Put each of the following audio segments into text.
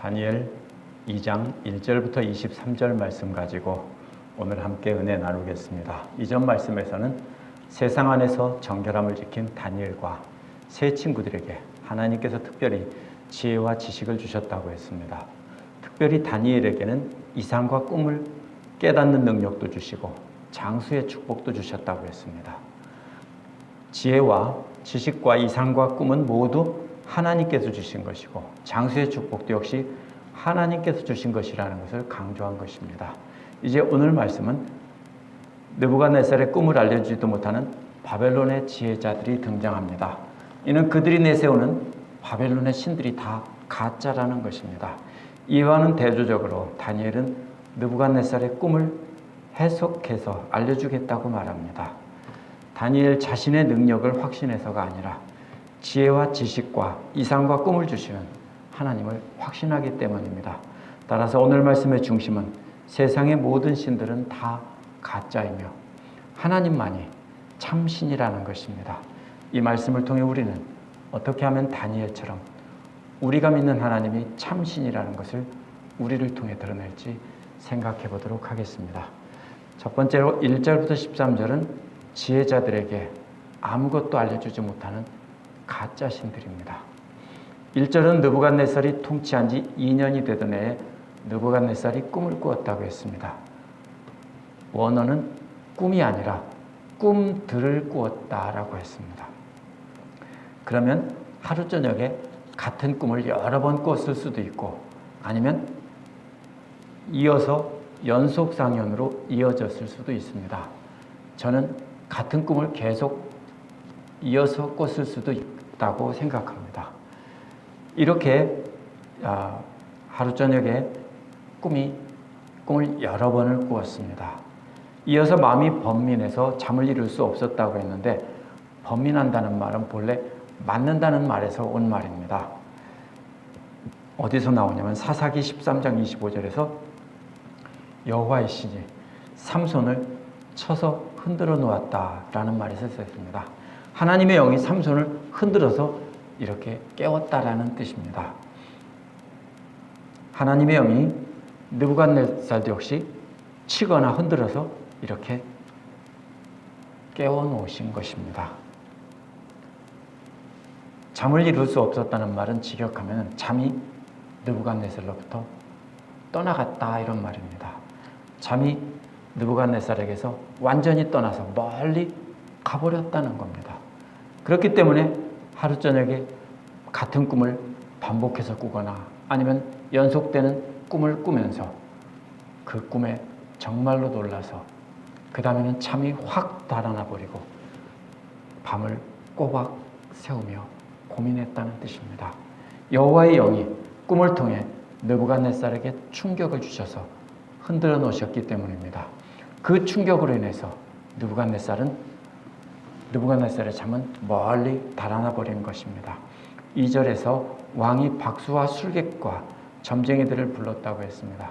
다니엘 2장 1절부터 23절 말씀 가지고 오늘 함께 은혜 나누겠습니다. 이전 말씀에서는 세상 안에서 정결함을 지킨 다니엘과 세 친구들에게 하나님께서 특별히 지혜와 지식을 주셨다고 했습니다. 특별히 다니엘에게는 이상과 꿈을 깨닫는 능력도 주시고 장수의 축복도 주셨다고 했습니다. 지혜와 지식과 이상과 꿈은 모두 하나님께서 주신 것이고 장수의 축복도 역시 하나님께서 주신 것이라는 것을 강조한 것입니다. 이제 오늘 말씀은 느부갓네살의 꿈을 알려주지도 못하는 바벨론의 지혜자들이 등장합니다. 이는 그들이 내세우는 바벨론의 신들이 다 가짜라는 것입니다. 이와는 대조적으로 다니엘은 느부갓네살의 꿈을 해석해서 알려주겠다고 말합니다. 다니엘 자신의 능력을 확신해서가 아니라 지혜와 지식과 이상과 꿈을 주시는 하나님을 확신하기 때문입니다. 따라서 오늘 말씀의 중심은 세상의 모든 신들은 다 가짜이며 하나님만이 참신이라는 것입니다. 이 말씀을 통해 우리는 어떻게 하면 다니엘처럼 우리가 믿는 하나님이 참신이라는 것을 우리를 통해 드러낼지 생각해 보도록 하겠습니다. 첫 번째로 1절부터 13절은 지혜자들에게 아무것도 알려주지 못하는 가짜 신들입니다. 1절은 느부갓네살이 통치한 지 2년이 되던 해에 느부갓네살이 꿈을 꾸었다고 했습니다. 원어는 꿈이 아니라 꿈들을 꾸었다라고 했습니다. 그러면 하루 저녁에 같은 꿈을 여러 번 꿨을 수도 있고 아니면 이어서 연속상연으로 이어졌을 수도 있습니다. 저는 같은 꿈을 계속 이어서 꿨을 수도 있다고 생각합니다. 이렇게 하루 저녁에 꿈을 여러 번을 꾸었습니다. 이어서 마음이 번민해서 잠을 이룰 수 없었다고 했는데 번민한다는 말은 본래 맞는다는 말에서 온 말입니다. 어디서 나오냐면 사사기 13장 25절에서 여호와의 신이 삼손을 쳐서 흔들어 놓았다라는 말이 쓰였습니다. 하나님의 영이 삼손을 흔들어서 이렇게 깨웠다라는 뜻입니다. 하나님의 영이 느부갓네살도 역시 치거나 흔들어서 이렇게 깨워 놓으신 것입니다. 잠을 이룰 수 없었다는 말은 직역하면 잠이 느부갓네살로부터 떠나갔다 이런 말입니다. 잠이 느부갓네살에게서 완전히 떠나서 멀리 가버렸다는 겁니다. 그렇기 때문에 하루 저녁에 같은 꿈을 반복해서 꾸거나 아니면 연속되는 꿈을 꾸면서 그 꿈에 정말로 놀라서 그 다음에는 잠이 확 달아나 버리고 밤을 꼬박 새우며 고민했다는 뜻입니다. 여호와의 영이 꿈을 통해 느부갓네살에게 충격을 주셔서 흔들어 놓으셨기 때문입니다. 그 충격으로 인해서 느부갓네살의 잠은 멀리 달아나 버린 것입니다. 2절에서 왕이 박수와 술객과 점쟁이들을 불렀다고 했습니다.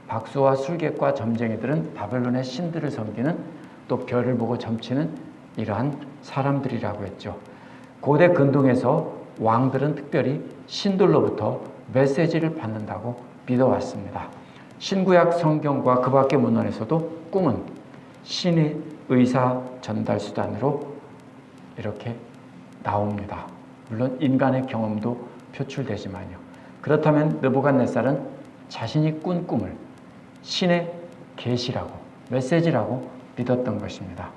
박수와 술객과 점쟁이들은 바벨론의 신들을 섬기는 또 별을 보고 점치는 이러한 사람들이라고 했죠. 고대 근동에서 왕들은 특별히 신들로부터 메시지를 받는다고 믿어왔습니다. 신구약 성경과 그 밖의 문헌에서도 꿈은 신의 의사 전달 수단으로 이렇게 나옵니다. 물론 인간의 경험도 표출되지만요. 그렇다면 느부갓네살은 자신이 꾼 꿈을 신의 계시라고 메시지라고 믿었던 것입니다.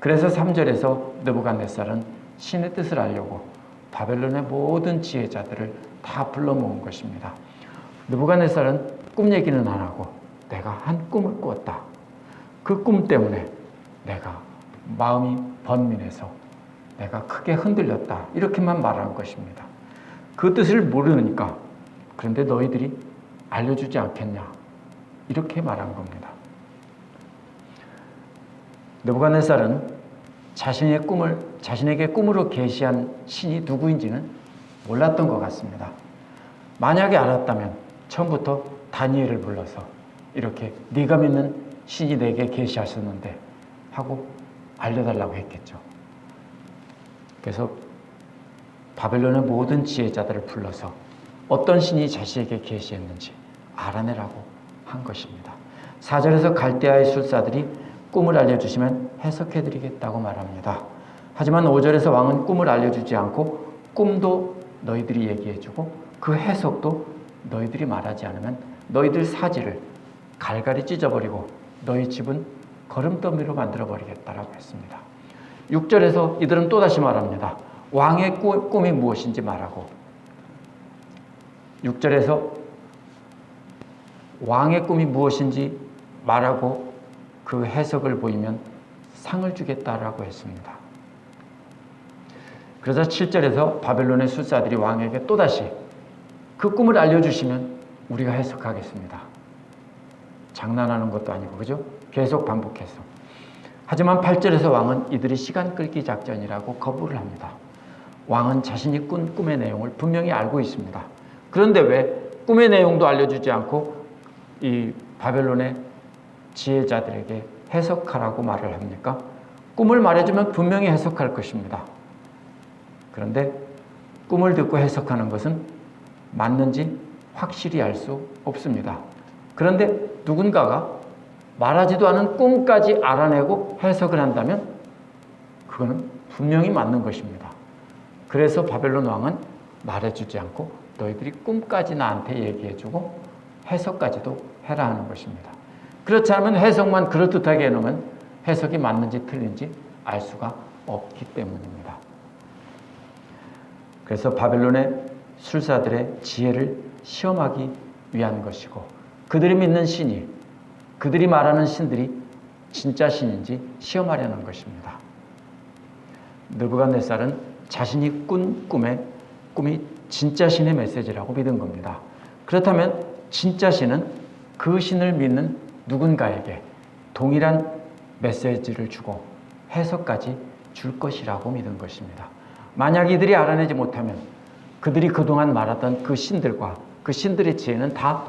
그래서 3절에서 느부갓네살은 신의 뜻을 알려고 바벨론의 모든 지혜자들을 다 불러 모은 것입니다. 느부갓네살은 꿈 얘기는 안 하고 내가 한 꿈을 꾸었다. 그 꿈 때문에 내가 마음이 번민해서 내가 크게 흔들렸다. 이렇게만 말하는 것입니다. 그 뜻을 모르니까 그런데 너희들이 알려주지 않겠냐. 이렇게 말한 겁니다. 느부갓네살은 자신에게 꿈으로 계시한 신이 누구인지는 몰랐던 것 같습니다. 만약에 알았다면 처음부터 다니엘을 불러서 이렇게 네가 믿는 신이 내게 계시하셨는데 하고 알려달라고 했겠죠. 그래서 바벨론의 모든 지혜자들을 불러서 어떤 신이 자신에게 계시했는지 알아내라고 한 것입니다. 4절에서 갈대아의 술사들이 꿈을 알려주시면 해석해드리겠다고 말합니다. 하지만 5절에서 왕은 꿈을 알려주지 않고 꿈도 너희들이 얘기해주고 그 해석도 너희들이 말하지 않으면 너희들 사지를 갈갈이 찢어버리고 너희 집은 거름더미로 만들어버리겠다라고 했습니다. 6절에서 이들은 또다시 말합니다. 왕의 꿈이 무엇인지 말하고 6절에서 왕의 꿈이 무엇인지 말하고 그 해석을 보이면 상을 주겠다라고 했습니다. 그래서 7절에서 바벨론의 술사들이 왕에게 또다시 그 꿈을 알려주시면 우리가 해석하겠습니다. 장난하는 것도 아니고 그죠? 계속 반복해서. 하지만 8절에서 왕은 이들이 시간 끌기 작전이라고 거부를 합니다. 왕은 자신이 꾼 꿈의 내용을 분명히 알고 있습니다. 그런데 왜 꿈의 내용도 알려주지 않고 이 바벨론의 지혜자들에게 해석하라고 말을 합니까? 꿈을 말해주면 분명히 해석할 것입니다. 그런데 꿈을 듣고 해석하는 것은 맞는지 확실히 알 수 없습니다. 그런데 누군가가 말하지도 않은 꿈까지 알아내고 해석을 한다면 그거는 분명히 맞는 것입니다. 그래서 바벨론 왕은 말해주지 않고 너희들이 꿈까지 나한테 얘기해주고 해석까지도 해라 하는 것입니다. 그렇지 않으면 해석만 그럴듯하게 해놓으면 해석이 맞는지 틀린지 알 수가 없기 때문입니다. 그래서 바벨론의 술사들의 지혜를 시험하기 위한 것이고 그들이 믿는 신이 그들이 말하는 신들이 진짜 신인지 시험하려는 것입니다. 느부갓네살은 자신이 꾼 꿈이 진짜 신의 메시지라고 믿은 겁니다. 그렇다면 진짜 신은 그 신을 믿는 누군가에게 동일한 메시지를 주고 해석까지 줄 것이라고 믿은 것입니다. 만약 이들이 알아내지 못하면 그들이 그동안 말하던 그 신들과 그 신들의 지혜는 다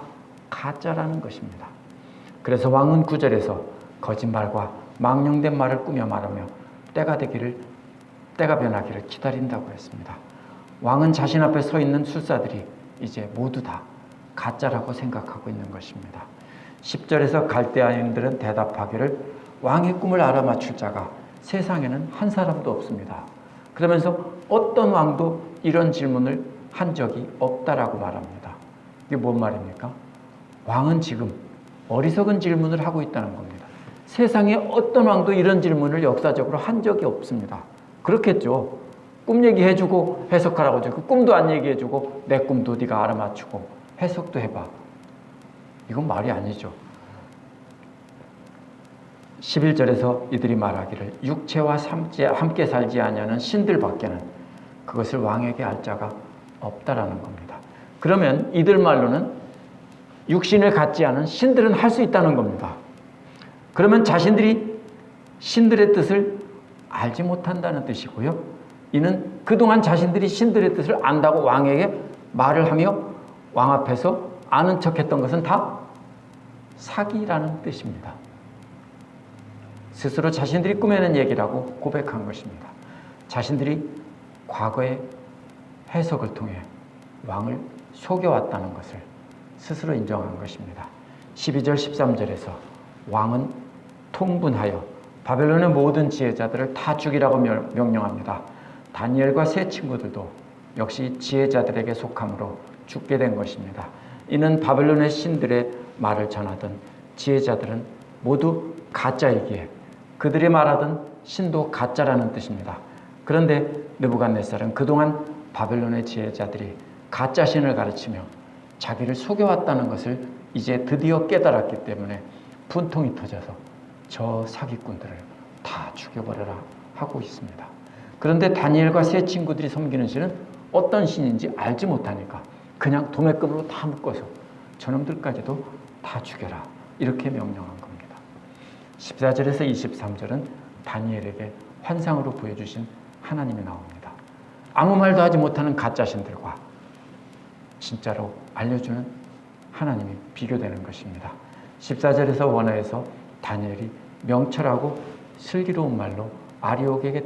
가짜라는 것입니다. 그래서 왕은 9절에서 거짓말과 망령된 말을 꾸며 말하며 때가 변하기를 기다린다고 했습니다. 왕은 자신 앞에 서 있는 술사들이 이제 모두 다 가짜라고 생각하고 있는 것입니다. 10절에서 갈대아인들은 대답하기를 왕의 꿈을 알아맞힐 자가 세상에는 한 사람도 없습니다. 그러면서 어떤 왕도 이런 질문을 한 적이 없다라고 말합니다. 이게 뭔 말입니까? 왕은 지금 어리석은 질문을 하고 있다는 겁니다. 세상에 어떤 왕도 이런 질문을 역사적으로 한 적이 없습니다. 그렇겠죠. 꿈 얘기해주고 해석하라고 하죠. 그 꿈도 안 얘기해주고 내 꿈도 네가 알아맞추고 해석도 해봐. 이건 말이 아니죠. 11절에서 이들이 말하기를 육체와 함께 살지 아니하는 신들밖에는 그것을 왕에게 알 자가 없다라는 겁니다. 그러면 이들 말로는 육신을 갖지 않은 신들은 할 수 있다는 겁니다. 그러면 자신들이 신들의 뜻을 알지 못한다는 뜻이고요. 이는 그동안 자신들이 신들의 뜻을 안다고 왕에게 말을 하며 왕 앞에서 아는 척했던 것은 다 사기라는 뜻입니다. 스스로 자신들이 꾸며낸 얘기라고 고백한 것입니다. 자신들이 과거의 해석을 통해 왕을 속여왔다는 것을 스스로 인정한 것입니다. 12절 13절에서 왕은 통분하여 바벨론의 모든 지혜자들을 다 죽이라고 명령합니다. 다니엘과 세 친구들도 역시 지혜자들에게 속함으로 죽게 된 것입니다. 이는 바벨론의 신들의 말을 전하던 지혜자들은 모두 가짜이기에 그들이 말하던 신도 가짜라는 뜻입니다. 그런데 느부갓네살은 그동안 바벨론의 지혜자들이 가짜 신을 가르치며 자기를 속여왔다는 것을 이제 드디어 깨달았기 때문에 분통이 터져서 저 사기꾼들을 다 죽여버려라 하고 있습니다. 그런데 다니엘과 세 친구들이 섬기는 신은 어떤 신인지 알지 못하니까 그냥 도매금으로 다 묶어서 저놈들까지도 다 죽여라 이렇게 명령한 겁니다. 14절에서 23절은 다니엘에게 환상으로 보여주신 하나님이 나옵니다. 아무 말도 하지 못하는 가짜 신들과 진짜로 알려주는 하나님이 비교되는 것입니다. 14절에서 원어에서 다니엘이 명철하고 슬기로운 말로 아리옥에게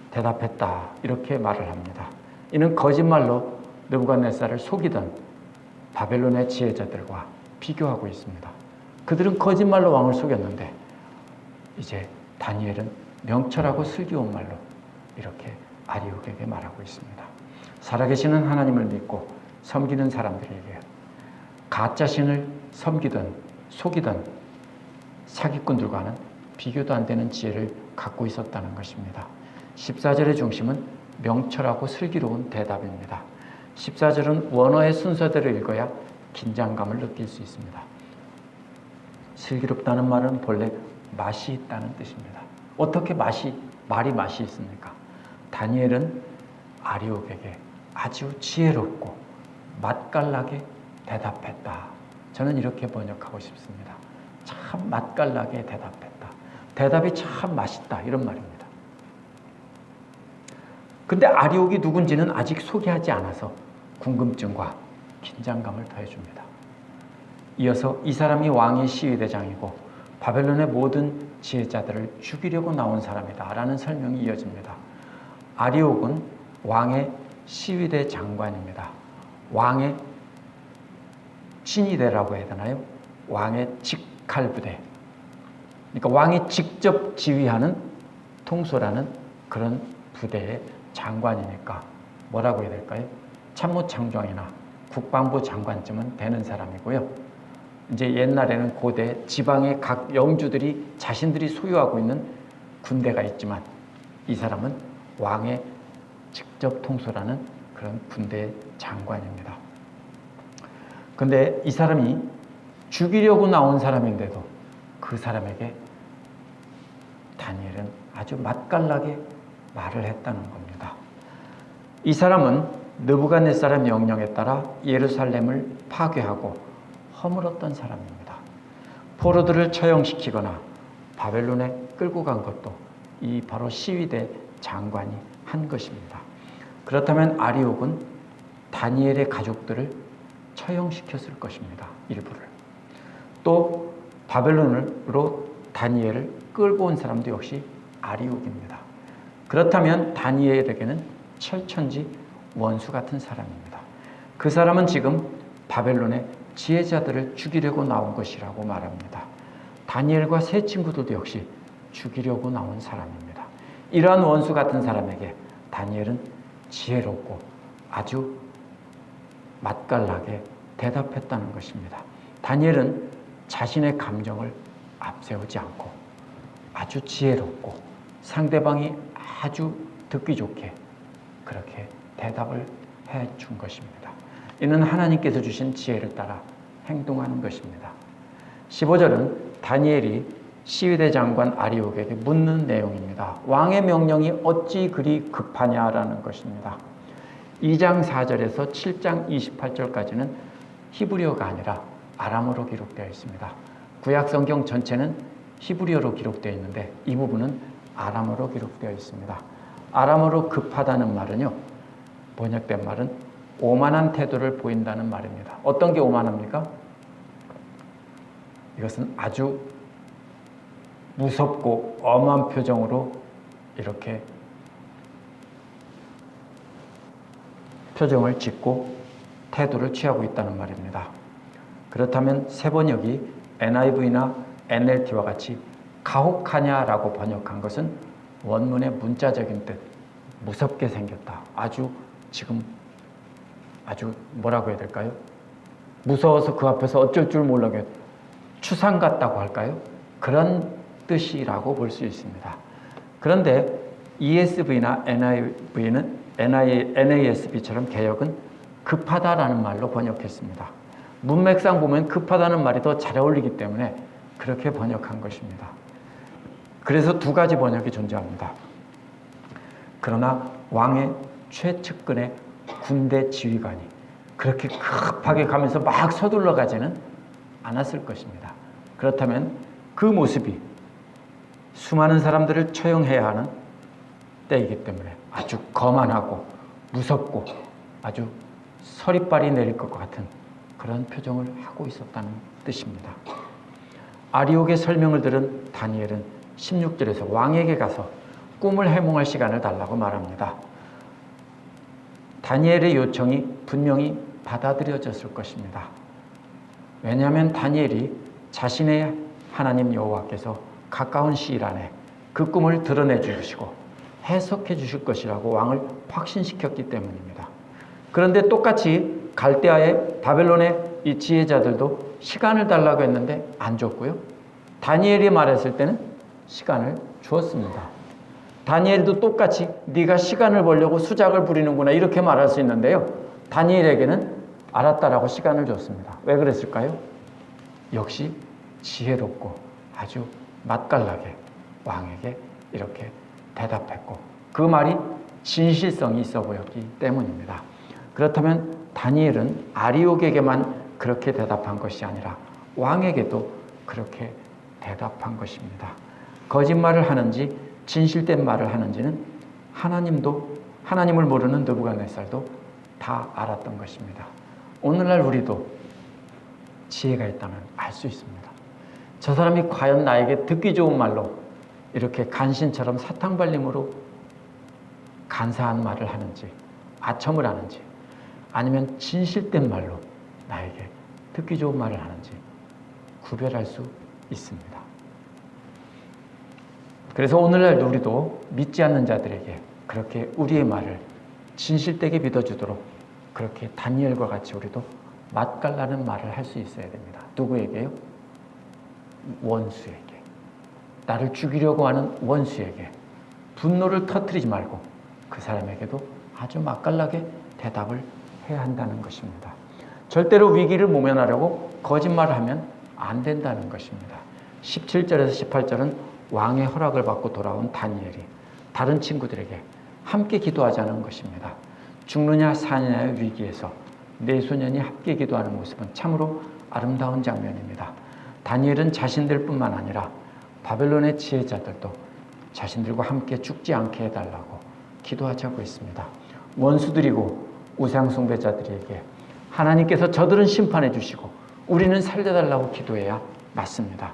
대답했다 이렇게 말을 합니다. 이는 거짓말로 느부갓네살을 속이던 바벨론의 지혜자들과 비교하고 있습니다. 그들은 거짓말로 왕을 속였는데 이제 다니엘은 명철하고 슬기로운 말로 이렇게 아리옥에게 말하고 있습니다. 살아계시는 하나님을 믿고 섬기는 사람들에게 가짜신을 섬기던 속이던 사기꾼들과는 비교도 안 되는 지혜를 갖고 있었다는 것입니다. 14절의 중심은 명철하고 슬기로운 대답입니다. 14절은 원어의 순서대로 읽어야 긴장감을 느낄 수 있습니다. 슬기롭다는 말은 본래 맛이 있다는 뜻입니다. 어떻게 말이 맛이 있습니까? 다니엘은 아리옥에게 아주 지혜롭고 맛깔나게 대답했다. 저는 이렇게 번역하고 싶습니다. 참 맛깔나게 대답했다. 대답이 참 맛있다. 이런 말입니다. 근데 아리옥이 누군지는 아직 소개하지 않아서 궁금증과 긴장감을 더해줍니다. 이어서 이 사람이 왕의 시위대장이고 바벨론의 모든 지혜자들을 죽이려고 나온 사람이다 라는 설명이 이어집니다. 아리옥은 왕의 시위대 장관입니다. 왕의 친위대라고 해야 되나요? 왕의 직할부대. 그러니까 왕이 직접 지휘하는 통솔하는 그런 부대의 장관이니까 뭐라고 해야 될까요? 참모총장이나 국방부 장관쯤은 되는 사람이고요. 이제 옛날에는 고대 지방의 각 영주들이 자신들이 소유하고 있는 군대가 있지만 이 사람은 왕의 직접 통솔하는 그런 군대 장관입니다. 근데 이 사람이 죽이려고 나온 사람인데도 그 사람에게 다니엘은 아주 맛깔나게 말을 했다는 겁니다. 이 사람은 느부갓네살의 명령에 따라 예루살렘을 파괴하고 허물었던 사람입니다. 포로들을 처형시키거나 바벨론에 끌고 간 것도 이 바로 시위대 장관이 한 것입니다. 그렇다면 아리옥은 다니엘의 가족들을 처형시켰을 것입니다. 일부를. 또 바벨론으로 다니엘을 끌고 온 사람도 역시 아리옥입니다. 그렇다면 다니엘에게는 철천지 원수 같은 사람입니다. 그 사람은 지금 바벨론의 지혜자들을 죽이려고 나온 것이라고 말합니다. 다니엘과 세 친구들도 역시 죽이려고 나온 사람입니다. 이러한 원수 같은 사람에게 다니엘은 지혜롭고 아주 맛깔나게 대답했다는 것입니다. 다니엘은 자신의 감정을 앞세우지 않고 아주 지혜롭고 상대방이 아주 듣기 좋게 그렇게 대답을 해준 것입니다. 이는 하나님께서 주신 지혜를 따라 행동하는 것입니다. 15절은 다니엘이 시위대 장관 아리옥에게 묻는 내용입니다. 왕의 명령이 어찌 그리 급하냐라는 것입니다. 2장 4절에서 7장 28절까지는 히브리어가 아니라 아람어로 기록되어 있습니다. 구약 성경 전체는 히브리어로 기록되어 있는데 이 부분은 아람어로 기록되어 있습니다. 아람어로 급하다는 말은요, 번역된 말은 오만한 태도를 보인다는 말입니다. 어떤 게 오만합니까? 이것은 아주 무섭고 엄한 표정으로 이렇게 표정을 짓고 태도를 취하고 있다는 말입니다. 그렇다면 새 번역이 NIV나 NLT와 같이 가혹하냐라고 번역한 것은 원문의 문자적인 뜻, 무섭게 생겼다. 아주 뭐라고 해야 될까요? 무서워서 그 앞에서 어쩔 줄 몰라게 추상 같다고 할까요? 그런 뜻이라고 볼 수 있습니다. 그런데 ESV나 NASB처럼 개역은 급하다라는 말로 번역했습니다. 문맥상 보면 급하다는 말이 더 잘 어울리기 때문에 그렇게 번역한 것입니다. 그래서 두 가지 번역이 존재합니다. 그러나 왕의 최측근의 군대 지휘관이 그렇게 급하게 가면서 막 서둘러 가지는 않았을 것입니다. 그렇다면 그 모습이 수많은 사람들을 처형해야 하는 때이기 때문에 아주 거만하고 무섭고 아주 서리빨이 내릴 것 같은 그런 표정을 하고 있었다는 뜻입니다. 아리옥의 설명을 들은 다니엘은 16절에서 왕에게 가서 꿈을 해몽할 시간을 달라고 말합니다. 다니엘의 요청이 분명히 받아들여졌을 것입니다. 왜냐하면 다니엘이 자신의 하나님 여호와께서 가까운 시일 안에 그 꿈을 드러내 주시고 해석해 주실 것이라고 왕을 확신시켰기 때문입니다. 그런데 똑같이 갈대아의 바벨론의 이 지혜자들도 시간을 달라고 했는데 안 줬고요. 다니엘이 말했을 때는 시간을 주었습니다. 다니엘도 똑같이 네가 시간을 벌려고 수작을 부리는구나 이렇게 말할 수 있는데요. 다니엘에게는 알았다라고 시간을 줬습니다. 왜 그랬을까요? 역시 지혜롭고 아주 맛깔나게 왕에게 이렇게 대답했고 그 말이 진실성이 있어 보였기 때문입니다. 그렇다면 다니엘은 아리옥에게만 그렇게 대답한 것이 아니라 왕에게도 그렇게 대답한 것입니다. 거짓말을 하는지 진실된 말을 하는지는 하나님을 모르는 느부갓네살도 다 알았던 것입니다. 오늘날 우리도 지혜가 있다면 알 수 있습니다. 저 사람이 과연 나에게 듣기 좋은 말로 이렇게 간신처럼 사탕발림으로 간사한 말을 하는지 아첨을 하는지 아니면 진실된 말로 나에게 듣기 좋은 말을 하는지 구별할 수 있습니다. 그래서 오늘날 우리도 믿지 않는 자들에게 그렇게 우리의 말을 진실되게 믿어주도록 그렇게 다니엘과 같이 우리도 맛깔나는 말을 할 수 있어야 됩니다. 누구에게요? 원수에게. 나를 죽이려고 하는 원수에게 분노를 터뜨리지 말고 그 사람에게도 아주 맛깔나게 대답을 해야 한다는 것입니다. 절대로 위기를 모면하려고 거짓말을 하면 안 된다는 것입니다. 17절에서 18절은 왕의 허락을 받고 돌아온 다니엘이 다른 친구들에게 함께 기도하자는 것입니다. 죽느냐 사느냐의 위기에서 네 소년이 함께 기도하는 모습은 참으로 아름다운 장면입니다. 다니엘은 자신들뿐만 아니라 바벨론의 지혜자들도 자신들과 함께 죽지 않게 해달라고 기도하자고 했습니다. 원수들이고 우상숭배자들에게 하나님께서 저들은 심판해 주시고 우리는 살려달라고 기도해야 맞습니다.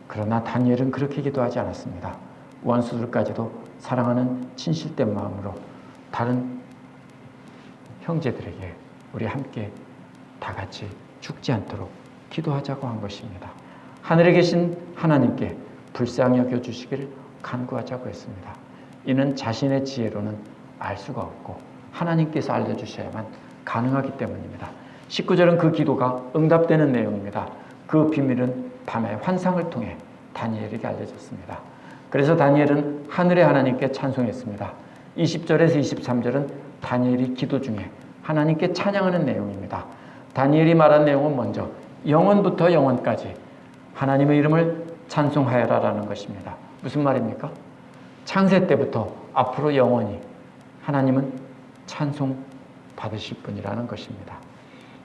그러나 다니엘은 그렇게 기도하지 않았습니다. 원수들까지도 사랑하는 진실된 마음으로 다른 형제들에게 우리 함께 다 같이 죽지 않도록 기도하자고 한 것입니다. 하늘에 계신 하나님께 불쌍히 여겨주시기를 간구하자고 했습니다. 이는 자신의 지혜로는 알 수가 없고 하나님께서 알려주셔야만 가능하기 때문입니다. 19절은 그 기도가 응답되는 내용입니다. 그 비밀은 밤에 환상을 통해 다니엘에게 알려졌습니다. 그래서 다니엘은 하늘의 하나님께 찬송했습니다. 20절에서 23절은 다니엘이 기도 중에 하나님께 찬양하는 내용입니다. 다니엘이 말한 내용은 먼저 영원부터 영원까지 하나님의 이름을 찬송하여라라는 것입니다. 무슨 말입니까? 창세 때부터 앞으로 영원히 하나님은 찬송 받으실 분이라는 것입니다.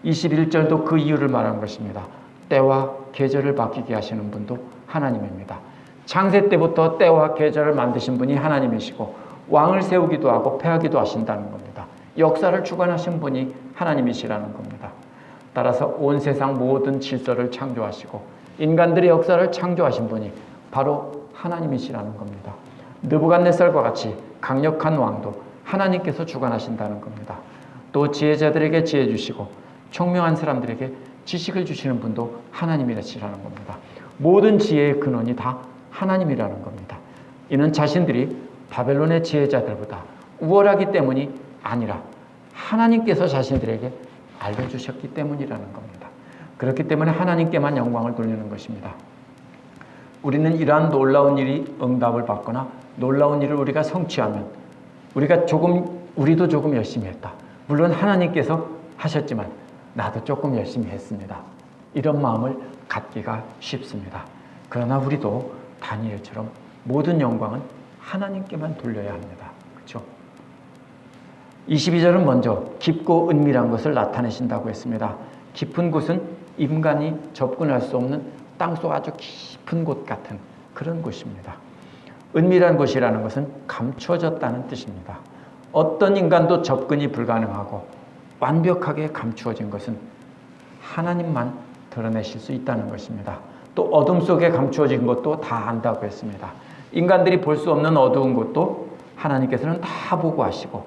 21절도 그 이유를 말하는 것입니다. 때와 계절을 바뀌게 하시는 분도 하나님입니다. 창세 때부터 때와 계절을 만드신 분이 하나님이시고 왕을 세우기도 하고 패하기도 하신다는 겁니다. 역사를 주관하신 분이 하나님이시라는 겁니다. 따라서 온 세상 모든 질서를 창조하시고 인간들의 역사를 창조하신 분이 바로 하나님이시라는 겁니다. 느부갓네살과 같이 강력한 왕도 하나님께서 주관하신다는 겁니다. 또 지혜자들에게 지혜 주시고 총명한 사람들에게 지식을 주시는 분도 하나님이시라는 겁니다. 모든 지혜의 근원이 다 하나님이라는 겁니다. 이는 자신들이 바벨론의 지혜자들보다 우월하기 때문이 아니라 하나님께서 자신들에게 알려주셨기 때문이라는 겁니다. 그렇기 때문에 하나님께만 영광을 돌리는 것입니다. 우리는 이러한 놀라운 일이 응답을 받거나 놀라운 일을 우리가 성취하면 우리도 조금 열심히 했다. 물론 하나님께서 하셨지만 나도 조금 열심히 했습니다. 이런 마음을 갖기가 쉽습니다. 그러나 우리도 다니엘처럼 모든 영광은 하나님께만 돌려야 합니다. 그렇죠? 22절은 먼저 깊고 은밀한 것을 나타내신다고 했습니다. 깊은 곳은 인간이 접근할 수 없는 땅속 아주 깊은 곳 같은 그런 곳입니다. 은밀한 곳이라는 것은 감추어졌다는 뜻입니다. 어떤 인간도 접근이 불가능하고 완벽하게 감추어진 것은 하나님만 드러내실 수 있다는 것입니다. 또 어둠 속에 감추어진 것도 다 안다고 했습니다. 인간들이 볼 수 없는 어두운 곳도 하나님께서는 다 보고 하시고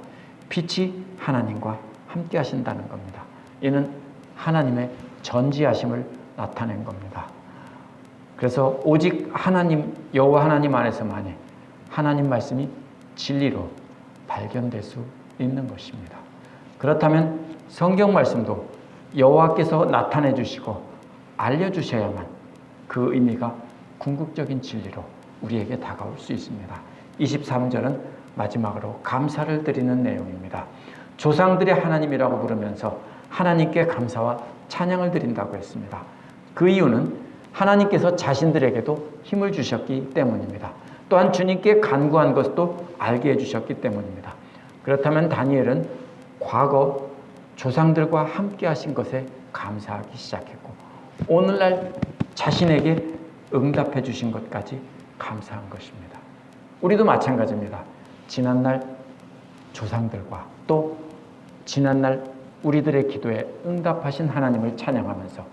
빛이 하나님과 함께 하신다는 겁니다. 이는 하나님의 전지하심을 나타낸 겁니다. 그래서 오직 하나님, 여호와 하나님 안에서만이 하나님 말씀이 진리로 발견될 수 있는 것입니다. 그렇다면 성경 말씀도 여호와께서 나타내 주시고 알려주셔야만 그 의미가 궁극적인 진리로 우리에게 다가올 수 있습니다. 23절은 마지막으로 감사를 드리는 내용입니다. 조상들의 하나님이라고 부르면서 하나님께 감사와 찬양을 드린다고 했습니다. 그 이유는 하나님께서 자신들에게도 힘을 주셨기 때문입니다. 또한 주님께 간구한 것도 알게 해주셨기 때문입니다. 그렇다면 다니엘은 과거 조상들과 함께 하신 것에 감사하기 시작했고 오늘날 자신에게 응답해 주신 것까지 감사한 것입니다. 우리도 마찬가지입니다. 지난날 조상들과 또 지난날 우리들의 기도에 응답하신 하나님을 찬양하면서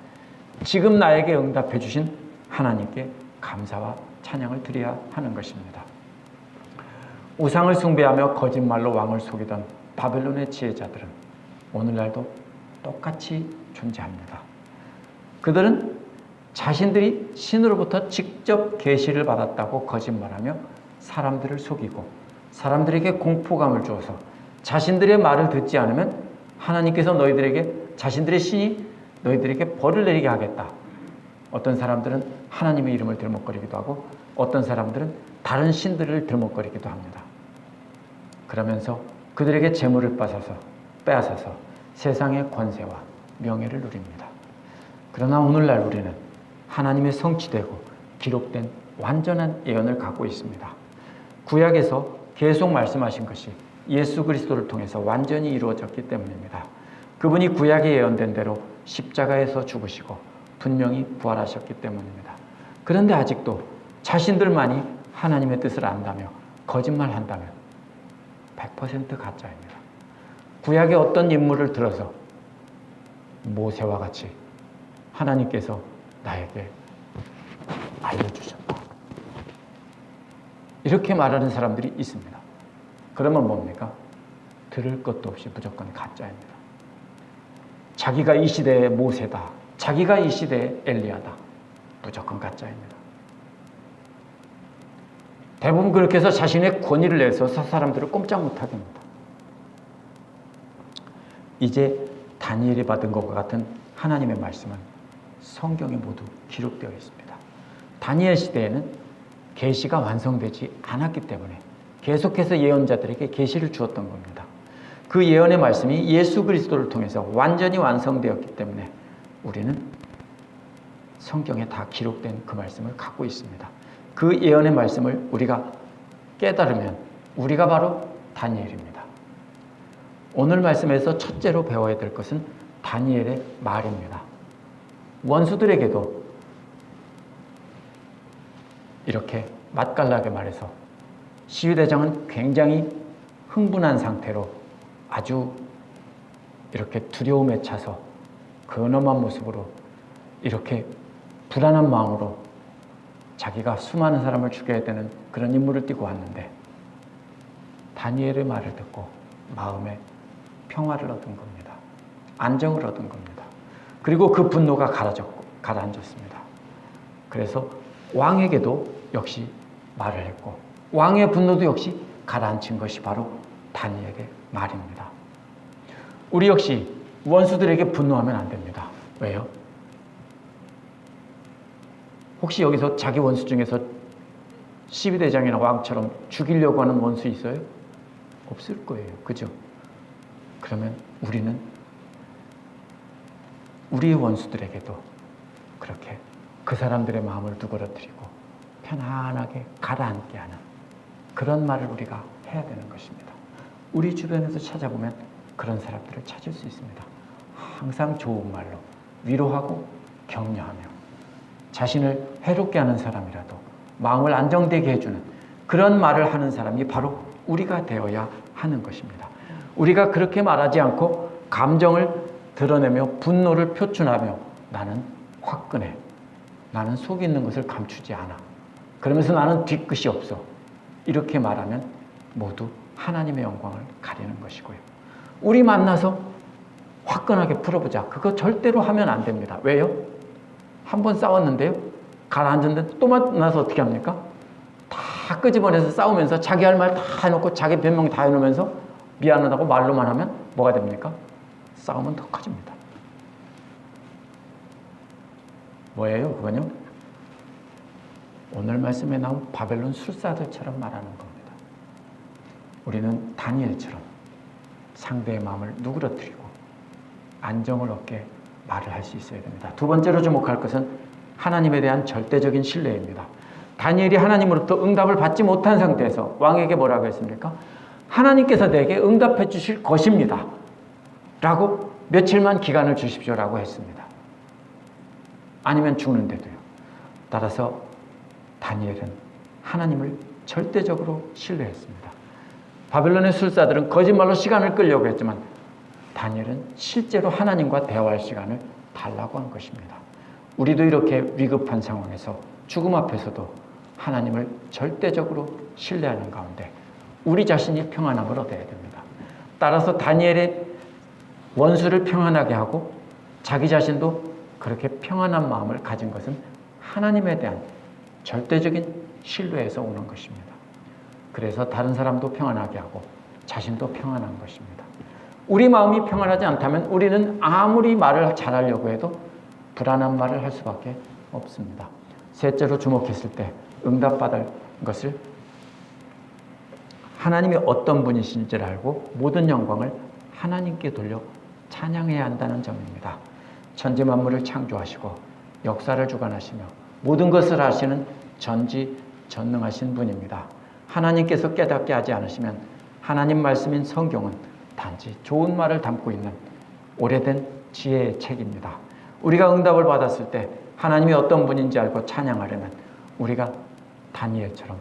지금 나에게 응답해 주신 하나님께 감사와 찬양을 드려야 하는 것입니다. 우상을 숭배하며 거짓말로 왕을 속이던 바벨론의 지혜자들은 오늘날도 똑같이 존재합니다. 그들은 자신들이 신으로부터 직접 계시를 받았다고 거짓말하며 사람들을 속이고 사람들에게 공포감을 주어서 자신들의 말을 듣지 않으면 하나님께서 너희들에게 자신들의 신이 너희들에게 벌을 내리게 하겠다. 어떤 사람들은 하나님의 이름을 들먹거리기도 하고 어떤 사람들은 다른 신들을 들먹거리기도 합니다. 그러면서 그들에게 재물을 빼앗아서 세상의 권세와 명예를 누립니다. 그러나 오늘날 우리는 하나님의 성취되고 기록된 완전한 예언을 갖고 있습니다. 구약에서 계속 말씀하신 것이 예수 그리스도를 통해서 완전히 이루어졌기 때문입니다. 그분이 구약에 예언된 대로 십자가에서 죽으시고 분명히 부활하셨기 때문입니다. 그런데 아직도 자신들만이 하나님의 뜻을 안다며 거짓말한다면 100% 가짜입니다. 구약의 어떤 인물을 들어서 모세와 같이 하나님께서 나에게 알려주셨다. 이렇게 말하는 사람들이 있습니다. 그러면 뭡니까? 들을 것도 없이 무조건 가짜입니다. 자기가 이 시대의 모세다. 자기가 이 시대의 엘리야다. 무조건 가짜입니다. 대부분 그렇게 해서 자신의 권위를 내서 사람들을 꼼짝 못하게 합니다. 이제 다니엘이 받은 것과 같은 하나님의 말씀은 성경에 모두 기록되어 있습니다. 다니엘 시대에는 계시가 완성되지 않았기 때문에 계속해서 예언자들에게 계시를 주었던 겁니다. 그 예언의 말씀이 예수 그리스도를 통해서 완전히 완성되었기 때문에 우리는 성경에 다 기록된 그 말씀을 갖고 있습니다. 그 예언의 말씀을 우리가 깨달으면 우리가 바로 다니엘입니다. 오늘 말씀에서 첫째로 배워야 될 것은 다니엘의 말입니다. 원수들에게도 이렇게 맛깔나게 말해서 시위대장은 굉장히 흥분한 상태로 아주 이렇게 두려움에 차서 근엄한 모습으로 이렇게 불안한 마음으로 자기가 수많은 사람을 죽여야 되는 그런 임무를 띠고 왔는데 다니엘의 말을 듣고 마음에 평화를 얻은 겁니다. 안정을 얻은 겁니다. 그리고 그 분노가 가라앉았습니다. 그래서 왕에게도 역시 말을 했고 왕의 분노도 역시 가라앉힌 것이 바로 다니엘의 말입니다. 우리 역시 원수들에게 분노하면 안 됩니다. 왜요? 혹시 여기서 자기 원수 중에서 시위대장이나 왕처럼 죽이려고 하는 원수 있어요? 없을 거예요. 그죠? 그러면 우리는 우리의 원수들에게도 그렇게 그 사람들의 마음을 누그러뜨리고 편안하게 가라앉게 하는 그런 말을 우리가 해야 되는 것입니다. 우리 주변에서 찾아보면 그런 사람들을 찾을 수 있습니다. 항상 좋은 말로 위로하고 격려하며 자신을 해롭게 하는 사람이라도 마음을 안정되게 해주는 그런 말을 하는 사람이 바로 우리가 되어야 하는 것입니다. 우리가 그렇게 말하지 않고 감정을 드러내며 분노를 표출하며 나는 화끈해. 나는 속에 있는 것을 감추지 않아. 그러면서 나는 뒤끝이 없어. 이렇게 말하면 모두 하나님의 영광을 가리는 것이고요. 우리 만나서 화끈하게 풀어보자. 그거 절대로 하면 안 됩니다. 왜요? 한 번 싸웠는데요. 가라앉았는데 또 만나서 어떻게 합니까? 다 끄집어내서 싸우면서 자기 할 말 다 해놓고 자기 변명 다 해놓으면서 미안하다고 말로만 하면 뭐가 됩니까? 싸움은 더 커집니다. 뭐예요? 그건요? 오늘 말씀에 나온 바벨론 술사들처럼 말하는 겁니다. 우리는 다니엘처럼 상대의 마음을 누그러뜨리고 안정을 얻게 말을 할 수 있어야 됩니다. 두 번째로 주목할 것은 하나님에 대한 절대적인 신뢰입니다. 다니엘이 하나님으로부터 응답을 받지 못한 상태에서 왕에게 뭐라고 했습니까? 하나님께서 내게 응답해 주실 것입니다. 라고 며칠만 기간을 주십시오라고 했습니다. 아니면 죽는데도요. 따라서 다니엘은 하나님을 절대적으로 신뢰했습니다. 바벨론의 술사들은 거짓말로 시간을 끌려고 했지만 다니엘은 실제로 하나님과 대화할 시간을 달라고 한 것입니다. 우리도 이렇게 위급한 상황에서 죽음 앞에서도 하나님을 절대적으로 신뢰하는 가운데 우리 자신이 평안함을 얻어야 됩니다. 따라서 다니엘의 원수를 평안하게 하고 자기 자신도 그렇게 평안한 마음을 가진 것은 하나님에 대한 절대적인 신뢰에서 오는 것입니다. 그래서 다른 사람도 평안하게 하고 자신도 평안한 것입니다. 우리 마음이 평안하지 않다면 우리는 아무리 말을 잘하려고 해도 불안한 말을 할 수밖에 없습니다. 셋째로 주목했을 때 응답받을 것을 하나님이 어떤 분이신지를 알고 모든 영광을 하나님께 돌려 찬양해야 한다는 점입니다. 천지 만물을 창조하시고 역사를 주관하시며 모든 것을 하시는 전지전능하신 분입니다. 하나님께서 깨닫게 하지 않으시면 하나님 말씀인 성경은 단지 좋은 말을 담고 있는 오래된 지혜의 책입니다. 우리가 응답을 받았을 때 하나님이 어떤 분인지 알고 찬양하려면 우리가 다니엘처럼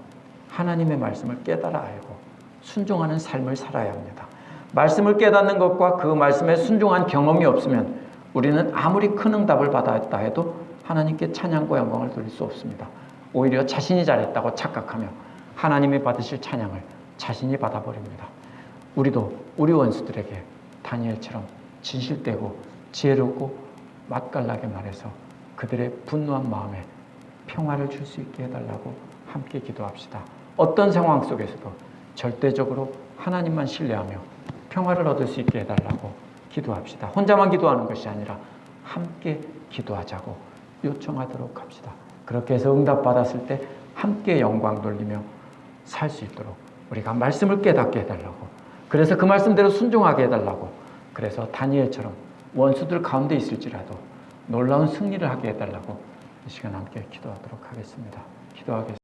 하나님의 말씀을 깨달아 알고 순종하는 삶을 살아야 합니다. 말씀을 깨닫는 것과 그 말씀에 순종한 경험이 없으면 우리는 아무리 큰 응답을 받았다 해도 하나님께 찬양과 영광을 돌릴 수 없습니다. 오히려 자신이 잘했다고 착각하며 하나님이 받으실 찬양을 자신이 받아버립니다. 우리도 우리 원수들에게 다니엘처럼 진실되고 지혜롭고 맛깔나게 말해서 그들의 분노한 마음에 평화를 줄 수 있게 해달라고 함께 기도합시다. 어떤 상황 속에서도 절대적으로 하나님만 신뢰하며 평화를 얻을 수 있게 해달라고 기도합시다. 혼자만 기도하는 것이 아니라 함께 기도하자고 요청하도록 합시다. 그렇게 해서 응답받았을 때 함께 영광 돌리며 살 수 있도록 우리가 말씀을 깨닫게 해달라고, 그래서 그 말씀대로 순종하게 해달라고, 그래서 다니엘처럼 원수들 가운데 있을지라도 놀라운 승리를 하게 해달라고 이 시간 함께 기도하도록 하겠습니다. 기도하겠습니다.